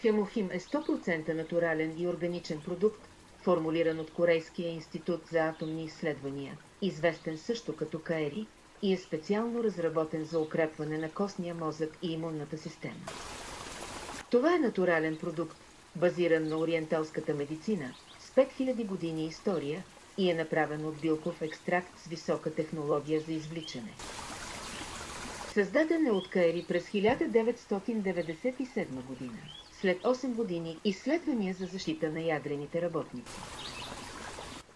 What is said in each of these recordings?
Фемохим е 100% натурален и органичен продукт, формулиран от Корейския институт за атомни изследвания, известен също като КАЕРИ, и е специално разработен за укрепване на костния мозък и имунната система. Това е натурален продукт, базиран на ориенталската медицина, с 5000 години история и е направен от билков екстракт с висока технология за извличане. Създаден е от КАЕРИ през 1997 година, след 8 години изследвания за защита на ядрените работници.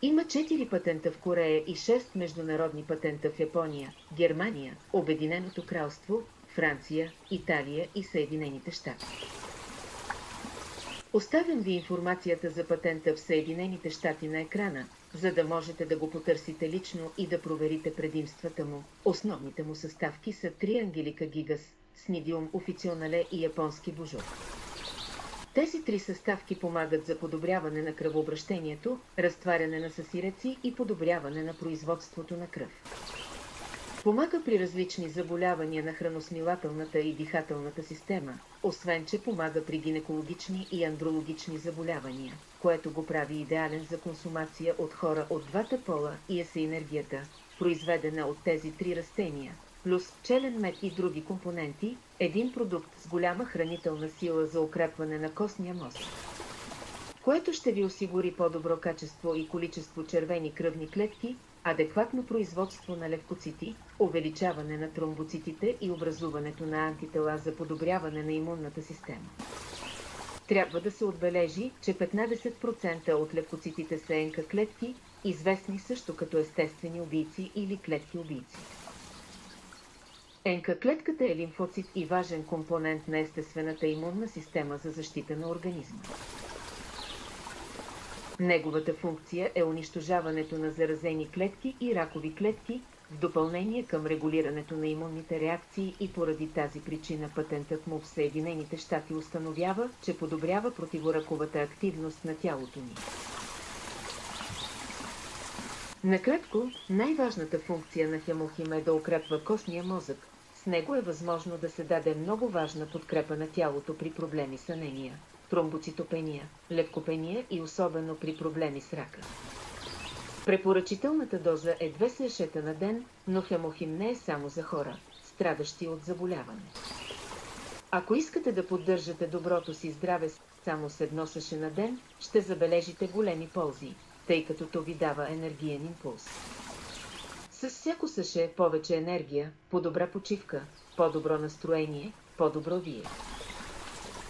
Има 4 патента в Корея и 6 международни патента в Япония, Германия, Обединеното кралство, Франция, Италия и Съединените щати. Оставям ви информацията за патента в Съединените щати на екрана, за да можете да го потърсите лично и да проверите предимствата му. Основните му съставки са 3 Ангелика гигас, Снидиум официонале и японски бужур. Тези 3 съставки помагат за подобряване на кръвообращението, разтваряне на съсиреци и подобряване на производството на кръв. Помага при различни заболявания на храносмилателната и дихателната система, освен че помага при гинекологични и андрологични заболявания, което го прави идеален за консумация от хора от двата пола и е енергията, произведена от тези 3 растения, плюс пчелен мед и други компоненти, един продукт с голяма хранителна сила за укрепване на костния мозък, което ще ви осигури по-добро качество и количество червени кръвни клетки, адекватно производство на левкоцити, увеличаване на тромбоцитите и образуването на антитела за подобряване на имунната система. Трябва да се отбележи, че 15% от левкоцитите са НК клетки, известни също като естествени убийци или клетки-убийци. НК клетката е лимфоцит и важен компонент на естествената имунна система за защита на организма. Неговата функция е унищожаването на заразени клетки и ракови клетки, в допълнение към регулирането на имунните реакции и поради тази причина патентът му в Съединените щати установява, че подобрява противораковата активност на тялото ни. Накратко, най-важната функция на фемохим е да укрепва костния мозък. С него е възможно да се даде много важна подкрепа на тялото при проблеми с анемия, тромбоцитопения, левкопения и особено при проблеми с рака. Препоръчителната доза е 2 сешета на ден, но фемохим не е само за хора, страдащи от заболяване. Ако искате да поддържате доброто си здраве само с 1 сеше на ден, ще забележите големи ползи, тъй като то ви дава енергиен импулс. С всяко сеше повече енергия, по-добра почивка, по-добро настроение, по-добро вие.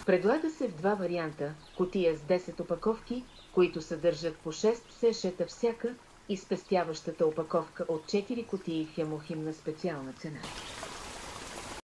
Предлага се в 2 варианта, кутия с 10 опаковки, които съдържат по 6 сешета всяка, и спестяващата опаковка от 4 кутии фемохим на специална цена.